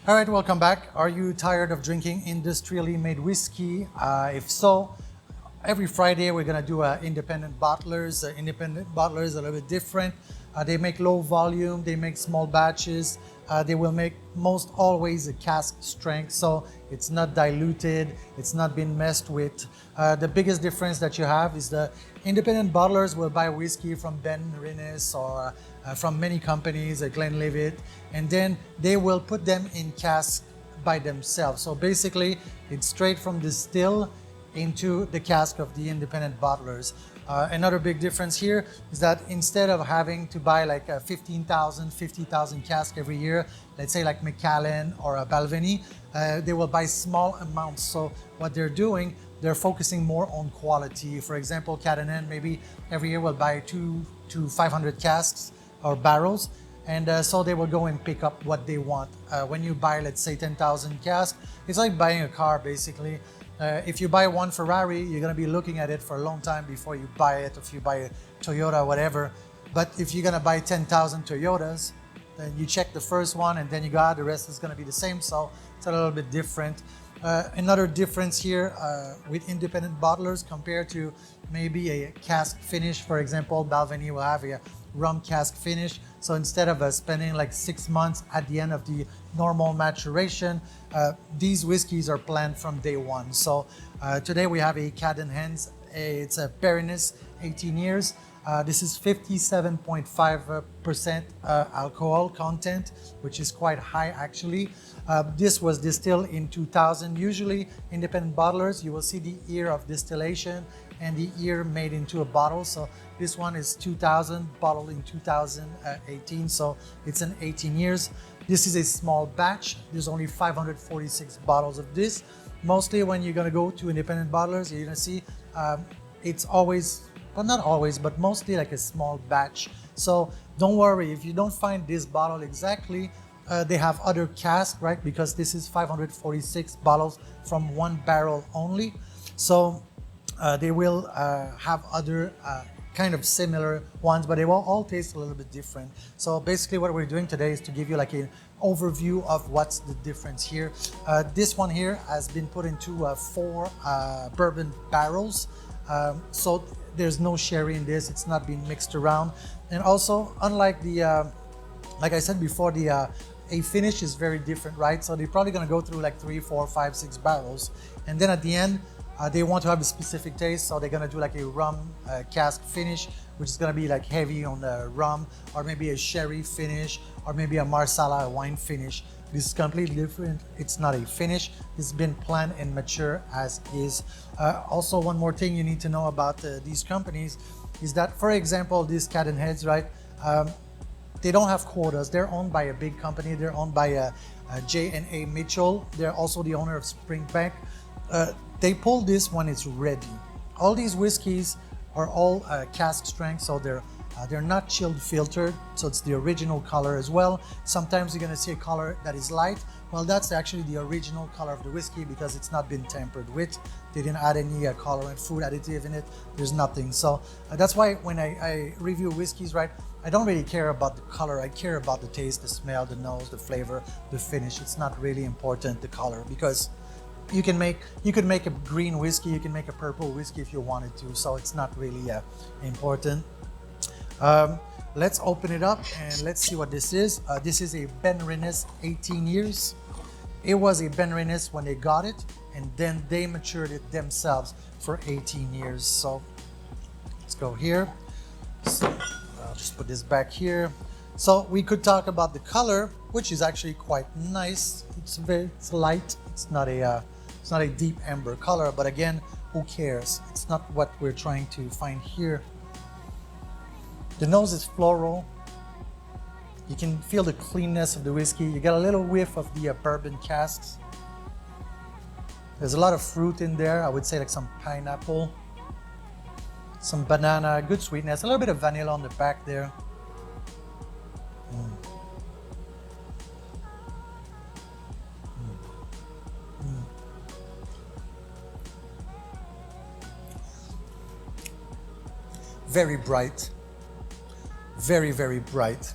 All right, welcome back. Are you tired of drinking industrially made whiskey? If so, every Friday we're gonna do independent bottlers. Independent bottlers are a little bit different. They make low volume, they make small batches. They will make most always a cask strength, so it's not diluted, it's not been messed with. The biggest difference that you have is the independent bottlers will buy whiskey from Benrinnes or from many companies, Glenlivet, and then they will put them in casks by themselves. So basically, it's straight from the still into the cask of the independent bottlers. Another big difference here is that instead of having to buy like 15,000, 50,000 casks every year, let's say like Macallan or a Balvenie, they will buy small amounts. So what they're doing, they're focusing more on quality. For example, Cadenhead maybe every year will buy 200 to 500 casks or barrels, and so they will go and pick up what they want. When you buy, let's say 10,000 casks, it's like buying a car basically. If you buy one Ferrari, you're gonna be looking at it for a long time before you buy it, if you buy a Toyota or whatever. But if you're gonna buy 10,000 Toyotas, then you check the first one and then you got the rest is gonna be the same, so it's a little bit different. Another difference here with independent bottlers compared to maybe a cask finish, for example, Balvenie will have a rum cask finish. So instead of spending like 6 months at the end of the normal maturation, these whiskeys are planned from day one. So today we have a Cadenhead. It's a Benrinnes, 18 years. This is 57.5% alcohol content, which is quite high actually. This was distilled in 2000. Usually independent bottlers, you will see the year of distillation and the year made into a bottle. So this one is 2000, bottled in 2018, so it's an 18 years. This is a small batch. There's only 546 bottles of this. Mostly when you're gonna go to independent bottlers, you're gonna see it's always, well, not always, but mostly like a small batch. So don't worry if you don't find this bottle exactly. They have other casks, right? Because this is 546 bottles from one barrel only. So they will have other kind of similar ones, but they will all taste a little bit different. So basically what we're doing today is to give you like an overview of what's the difference here. This one here has been put into 4 bourbon barrels. So there's no sherry in this, it's not being mixed around. And also, unlike the, like I said before, the a finish is very different, right? So they're probably gonna go through like 3, 4, 5, 6 barrels. And then at the end, they want to have a specific taste, so they're gonna do like a rum cask finish, which is gonna be like heavy on the rum, or maybe a sherry finish, or maybe a marsala, a wine finish. This is completely different. It's not a finish. It's been planned and mature as is. Also, one more thing you need to know about these companies is that, for example, these Cadenheads, right? They don't have quotas. They're owned by a big company. They're owned by J&A Mitchell. They're also the owner of Springbank. They pull this when it's ready. All these whiskeys are all cask strength, so they're not chilled filtered, so it's the original color as well. Sometimes you're gonna see a color that is light. Well, that's actually the original color of the whiskey because it's not been tampered with. They didn't add any colorant, food additive in it. There's nothing. So that's why when I review whiskeys, right, I don't really care about the color. I care about the taste, the smell, the nose, the flavor, the finish. It's not really important, the color, because you could make a green whiskey, you can make a purple whiskey if you wanted to. So it's not really important. Let's open it up and let's see what this is. This is a Benrinnes, 18 years. It was a Benrinnes when they got it, and then they matured it themselves for 18 years. So let's go here. So I'll just put this back here. So we could talk about the color, which is actually quite nice. It's light. It's not a deep amber color, but again, who cares? It's not what we're trying to find here. The nose is floral. You can feel the cleanness of the whiskey. You get a little whiff of the bourbon casks. There's a lot of fruit in there. I would say like some pineapple, some banana, good sweetness, a little bit of vanilla on the back there. Very bright. Very, very bright.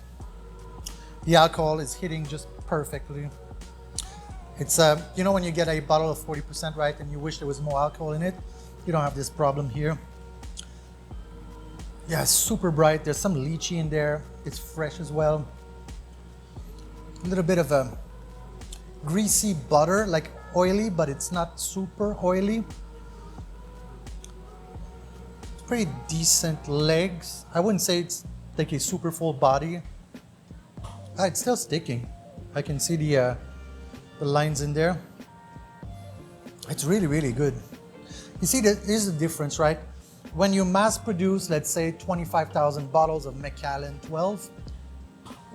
The alcohol is hitting just perfectly. It's, you know, when you get a bottle of 40%, right, and you wish there was more alcohol in it, you don't have this problem here. Yeah, it's super bright. There's some lychee in there. It's fresh as well. A little bit of a greasy butter, like oily, but it's not super oily. Pretty decent legs. I wouldn't say it's like a super full body. It's still sticking. I can see the lines in there. It's really, really good. You see, here's the difference, right? When you mass produce, let's say 25,000 bottles of Macallan 12,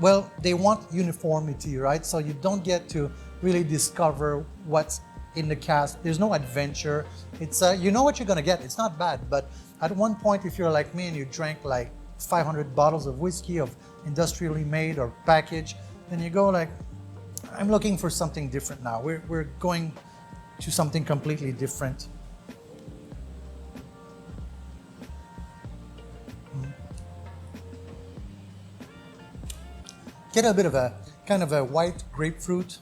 well, they want uniformity, right? So you don't get to really discover what's in the cask. There's no adventure. It's you know what you're gonna get. It's not bad, but at one point, if you're like me and you drank like 500 bottles of whiskey of industrially made or packaged, then you go like, I'm looking for something different now. We're going to something completely different. Get a bit of a kind of a white grapefruit,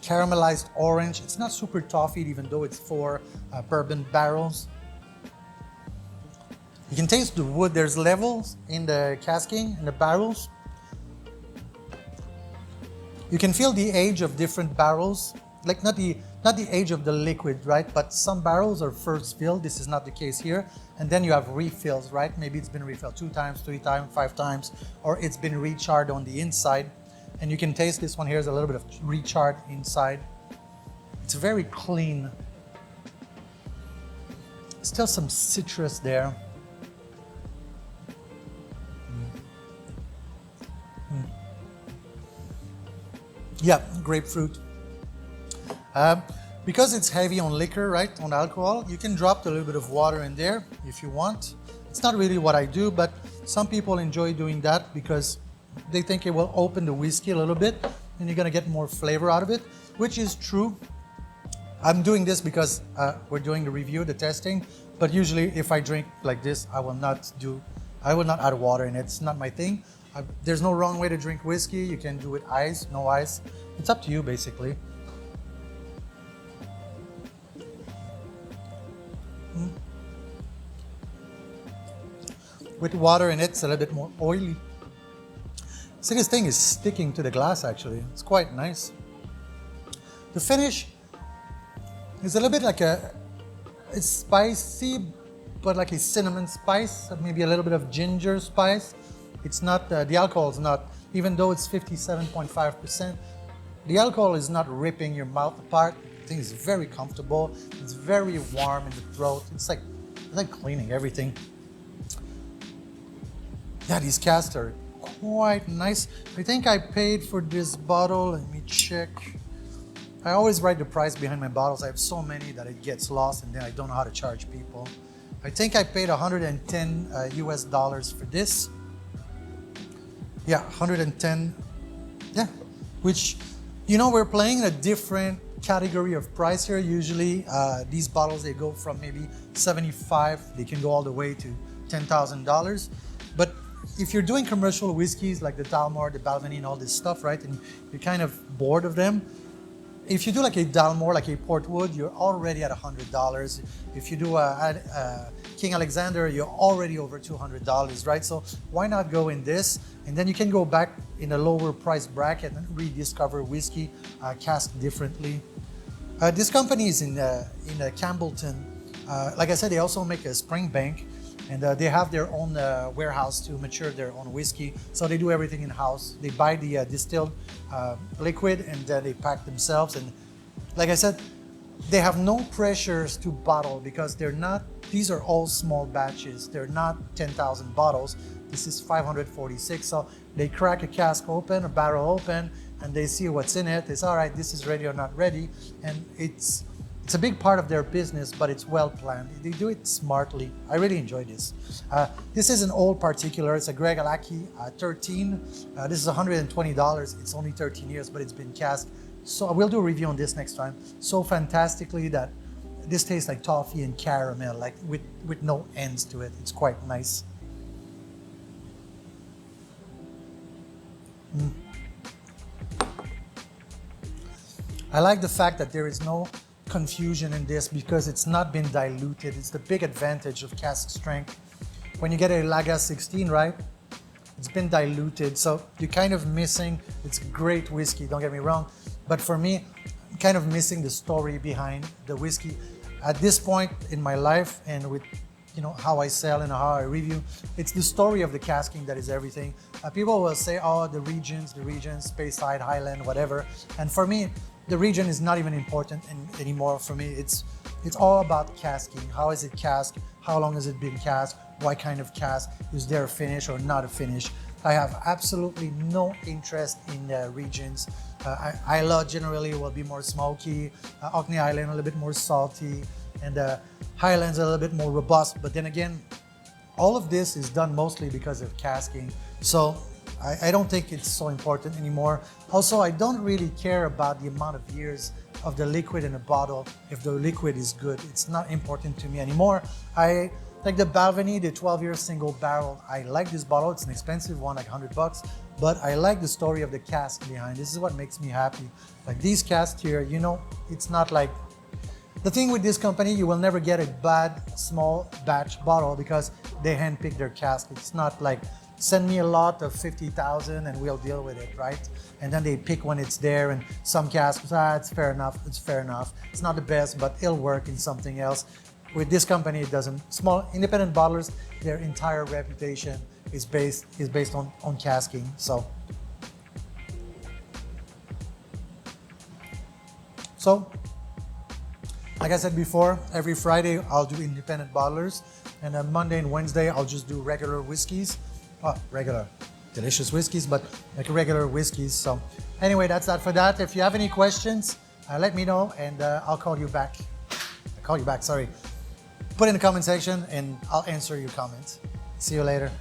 caramelized orange. It's not super toffee, even though it's 4 bourbon barrels. You can taste the wood. There's levels in the casking, in the barrels. You can feel the age of different barrels, like not the age of the liquid, right? But some barrels are first filled. This is not the case here. And then you have refills, right? Maybe it's been refilled 2 times, 3 times, 5 times, or it's been recharred on the inside. And you can taste this one here is a little bit of recharred inside. It's very clean. Still some citrus there. Yeah, grapefruit. Because it's heavy on liquor, right, on alcohol, you can drop a little bit of water in there if you want. It's not really what I do, but some people enjoy doing that because they think it will open the whiskey a little bit and you're gonna get more flavor out of it, which is true. I'm doing this because we're doing the review, the testing, but usually if I drink like this, I will not add water in it. It's not my thing. There's no wrong way to drink whiskey. You can do it ice, no ice. It's up to you, basically. With water in it, it's a little bit more oily. See, this thing is sticking to the glass, actually. It's quite nice. The finish is a little bit like it's spicy, but like a cinnamon spice, maybe a little bit of ginger spice. It's not, the alcohol is not, even though it's 57.5%, the alcohol is not ripping your mouth apart. The thing is very comfortable. It's very warm in the throat. It's like cleaning everything. Yeah, these casks are quite nice. I think I paid for this bottle, let me check. I always write the price behind my bottles. I have so many that it gets lost and then I don't know how to charge people. I think I paid 110 US dollars for this. Yeah, 110, yeah, which, you know, we're playing a different category of price here. Usually these bottles, they go from maybe 75, they can go all the way to $10,000. But if you're doing commercial whiskeys like the Dalmore, the Balvenie, and all this stuff, right, and you're kind of bored of them, if you do like a Dalmore, like a Portwood, you're already at $100. If you do a King Alexander, you're already over $200, right? So why not go in this? And then you can go back in a lower price bracket and rediscover whiskey cask differently. This company is in Campbellton. Like I said, they also make a Springbank, and they have their own warehouse to mature their own whiskey. So they do everything in-house. They buy the distilled liquid and they pack themselves. And like I said, they have no pressures to bottle because they're not, these are all small batches. They're not 10,000 bottles. This is 546. So they crack a cask open, a barrel open, and they see what's in it. It's all right, this is ready or not ready. And it's a big part of their business, but it's well planned. They do it smartly. I really enjoy this. This is an old particular. It's a Greg Alaki 13. This is $120. It's only 13 years, but it's been casked. So we'll do a review on this next time. So fantastically that this tastes like toffee and caramel, like with no ends to it. It's quite nice. I like the fact that there is no confusion in this because it's not been diluted. It's the big advantage of cask strength. When you get a Lager 16, right? It's been diluted, so you're kind of missing, it's great whiskey, don't get me wrong, but for me, I'm kind of missing the story behind the whiskey. At this point in my life and with how I sell and how I review, it's the story of the casking that is everything. People will say, oh, the regions, Speyside, Highland, whatever. And for me, the region is not even important anymore for me. It's all about casking. How is it cast? How long has it been cast? What kind of cask? Is there a finish or not a finish? I have absolutely no interest in regions. Islay generally will be more smoky, Orkney Island a little bit more salty, and Highlands a little bit more robust. But then again, all of this is done mostly because of casking. So I don't think it's so important anymore. Also, I don't really care about the amount of years of the liquid in a bottle. If the liquid is good, it's not important to me anymore. I like the Balvenie, the 12-year single barrel. I like this bottle. It's an expensive one, like $100, but I like the story of the cask behind. This is what makes me happy. Like these casks here, it's not like, the thing with this company, you will never get a bad small batch bottle because they handpick their cask. It's not like, send me a lot of 50,000 and we'll deal with it, right? And then they pick when it's there, and some casks, it's fair enough, it's fair enough. It's not the best, but it'll work in something else. With this company, it doesn't. Small independent bottlers, their entire reputation is based on casking. So like I said before, every Friday I'll do independent bottlers, and on Monday and Wednesday I'll just do regular whiskeys. Regular, delicious whiskeys, but like regular whiskeys. So anyway, that's that for that. If you have any questions, let me know, and I'll call you back. Sorry. Put in the comment section and I'll answer your comments. See you later.